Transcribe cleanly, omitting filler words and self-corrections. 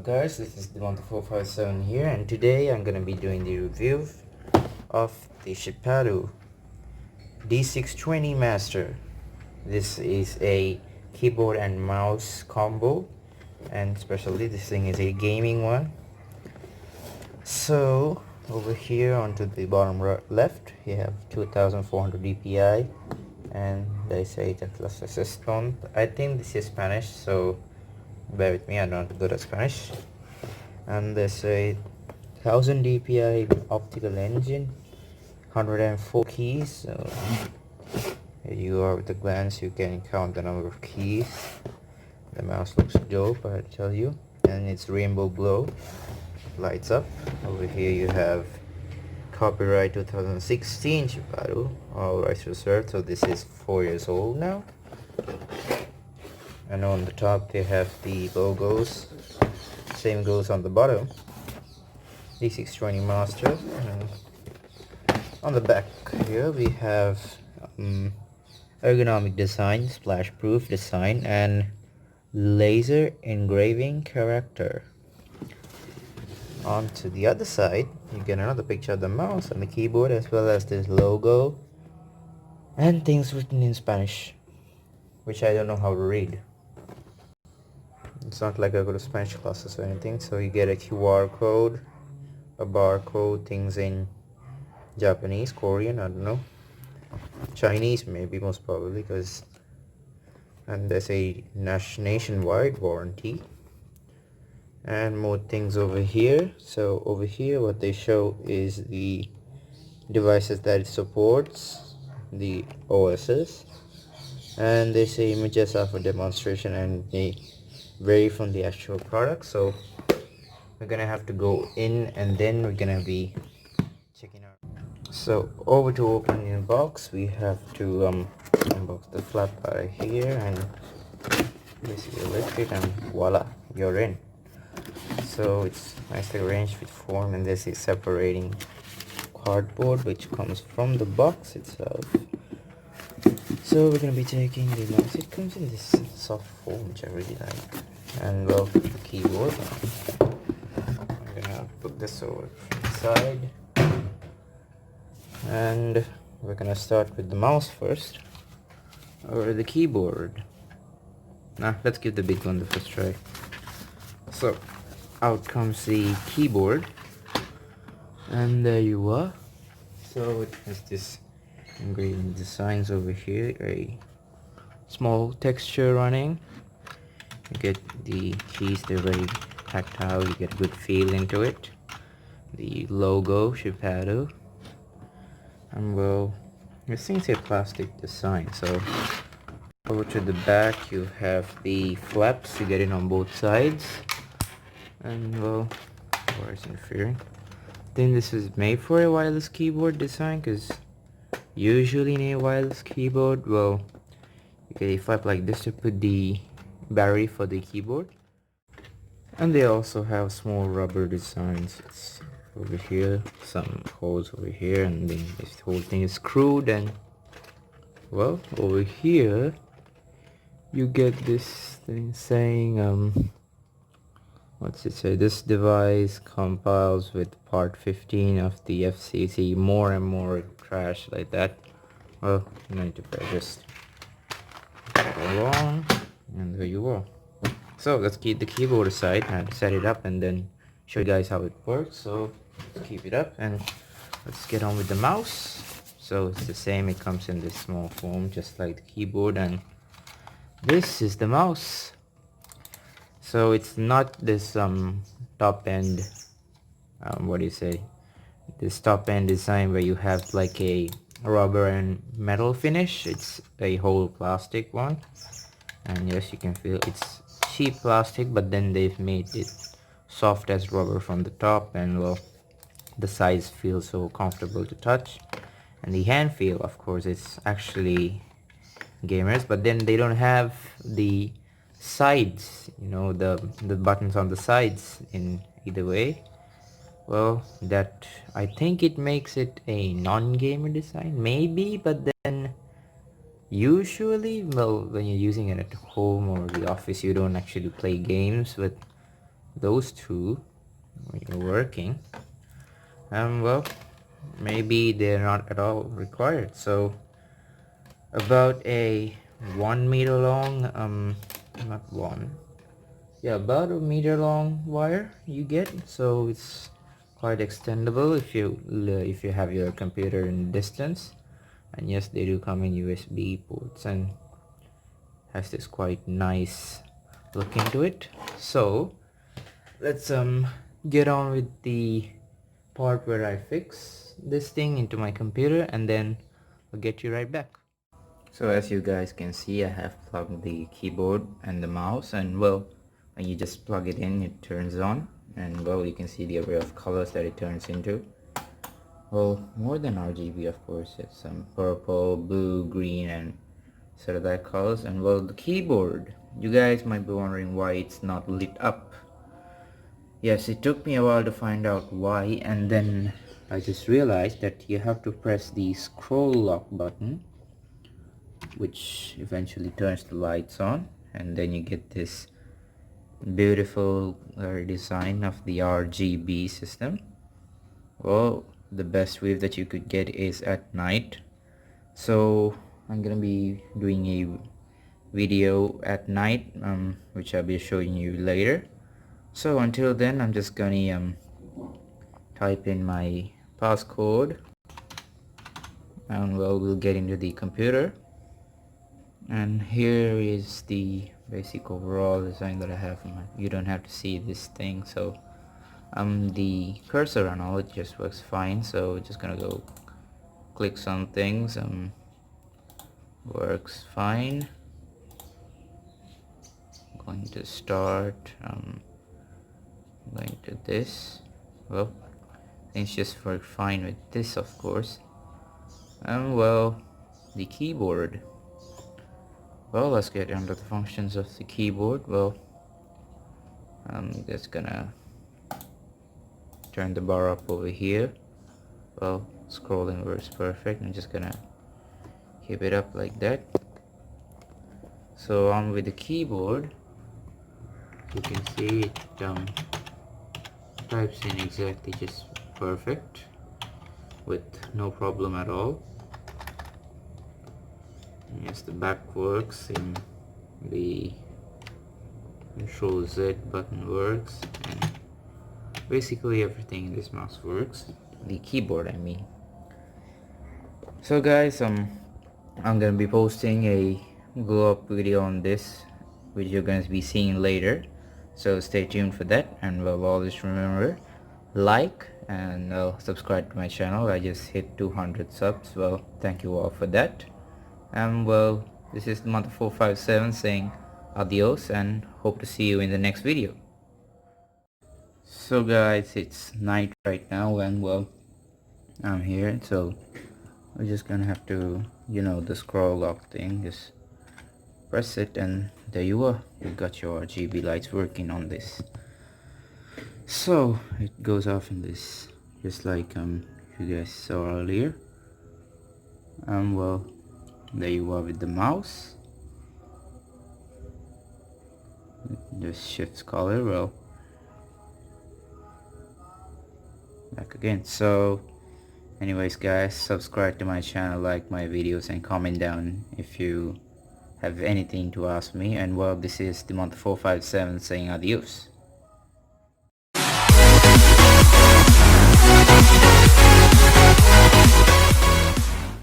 guys, this is Dimantha 457 here, and today I'm gonna be doing the review of the Shipadoo D620 Master. This is a keyboard and mouse combo, and especially this thing is a gaming one. So over here onto the bottom left you have 2400 dpi, and they say that las assistant. I think this is Spanish, so bear with me, I'm not good at Spanish. And they say 1000 dpi optical engine, 104 keys. So here you are with a glance, you can count the number of keys. The mouse looks dope, I tell you, and it's rainbow glow, lights up. Over here you have copyright 2016 Shipadoo, all rights reserved. So this is 4 years old now. And on the top they have the logos, same goes on the bottom, D620 Master. And on the back here we have ergonomic design, splash proof design, and laser engraving character. On to the other side you get another picture of the mouse and the keyboard, as well as this logo and things written in Spanish, which I don't know how to read. It's not like I go to Spanish classes or anything. So you get a QR code, a barcode, things in Japanese, Korean, I don't know, Chinese maybe, most probably, because, and there's a nationwide warranty and more things over here. So over here what they show is the devices that it supports, the OSs, and they say images are for demonstration, and they vary from the actual product. So we're gonna have to go in and then we're gonna be checking out. So over to opening the box, we have to unbox the flap right here and basically lift it, and voila, you're in. So it's nicely arranged with form, and there's a separating cardboard which comes from the box itself. So we're gonna be taking the mouse. It comes in this soft foam which I really like, and well, the keyboard. I'm gonna put this over to the side, and we're gonna start with the mouse first, or the keyboard. Let's give the big one the first try. So out comes the keyboard, and there you are. So it has this engraving designs over here, a small texture running. You get the keys, they're very tactile, you get a good feel into it. The logo Shipadoo, and well, this thing's a plastic design. So over to the back you have the flaps, you get it on both sides, and well, where is interfering? Then this is made for a wireless keyboard design, because usually in a wireless keyboard, well, you get a flap like this to put the battery for the keyboard. And they also have small rubber designs. It's over here, some holes over here, and then this whole thing is screwed. And well, over here you get this thing saying what's it say, this device compiles with part 15 of the FCC, more and more trash, like that. Well, you need to just go along, and there you are. So let's keep the keyboard aside and set it up, and then show you guys how it works. So let's keep it up and let's get on with the mouse. So it's the same, it comes in this small foam just like the keyboard, and this is the mouse. So it's not this top end, what do you say, this top end design where you have like a rubber and metal finish. It's a whole plastic one, and yes, you can feel it's cheap plastic, but then they've made it soft as rubber from the top, and well, the sides feel so comfortable to touch, and the hand feel, of course, it's actually gamers, but then they don't have the sides, you know, the buttons on the sides in either way. Well, that, I think it makes it a non-gamer design, maybe, but then usually, well, when you're using it at home or the office, you don't actually play games with those two when you're working, well, maybe they're not at all required. So about a 1 meter long, not one, yeah, about a meter long wire you get. So it's quite extendable if you have your computer in distance. And yes, they do come in USB ports and has this quite nice look into it. So let's get on with the part where I fix this thing into my computer, and then I'll get you right back. So as you guys can see, I have plugged the keyboard and the mouse, and well, when you just plug it in, it turns on, and well, you can see the array of colors that it turns into. Well, more than RGB, of course. It's some purple, blue, green, and sort of that colors. And well, the keyboard, you guys might be wondering why it's not lit up. Yes, it took me a while to find out why, and then I just realized that you have to press the scroll lock button, which eventually turns the lights on, and then you get this beautiful design of the RGB system. Well, the best wave that you could get is at night, so I'm gonna be doing a video at night, which I'll be showing you later. So until then, I'm just gonna type in my passcode, and well, we'll get into the computer. And here is the basic overall design that I have. You don't have to see this thing, so the cursor and all, it just works fine. So just gonna go click some things, works fine. Going to start, going to this. Well, things just work fine with this, of course. And well, the keyboard, well, let's get into the functions of the keyboard. Well, I'm just gonna turn the bar up over here. Well, scrolling works perfect. I'm just gonna keep it up like that. So on with the keyboard, you can see it types in exactly just perfect with no problem at all. Yes, the back works, and the Control Z button works, and basically everything in this mouse works. The keyboard, I mean. So guys, I'm gonna be posting a glow up video on this, which you're gonna be seeing later. So stay tuned for that, and well, always remember, like and subscribe to my channel. I just hit 200 subs. Well, thank you all for that. And well, this is Dimantha 457 saying adios, and hope to see you in the next video. So guys, it's night right now, and well, I'm here, so we're just gonna have to, the scroll lock thing, just press it, and there you are. You got your RGB lights working on this. So it goes off in this, just like you guys saw earlier. Well, there you are with the mouse. It just shifts color. Well, back again. So anyways guys, subscribe to my channel, like my videos, and comment down if you have anything to ask me. And well, this is Dimantha 457 saying adios.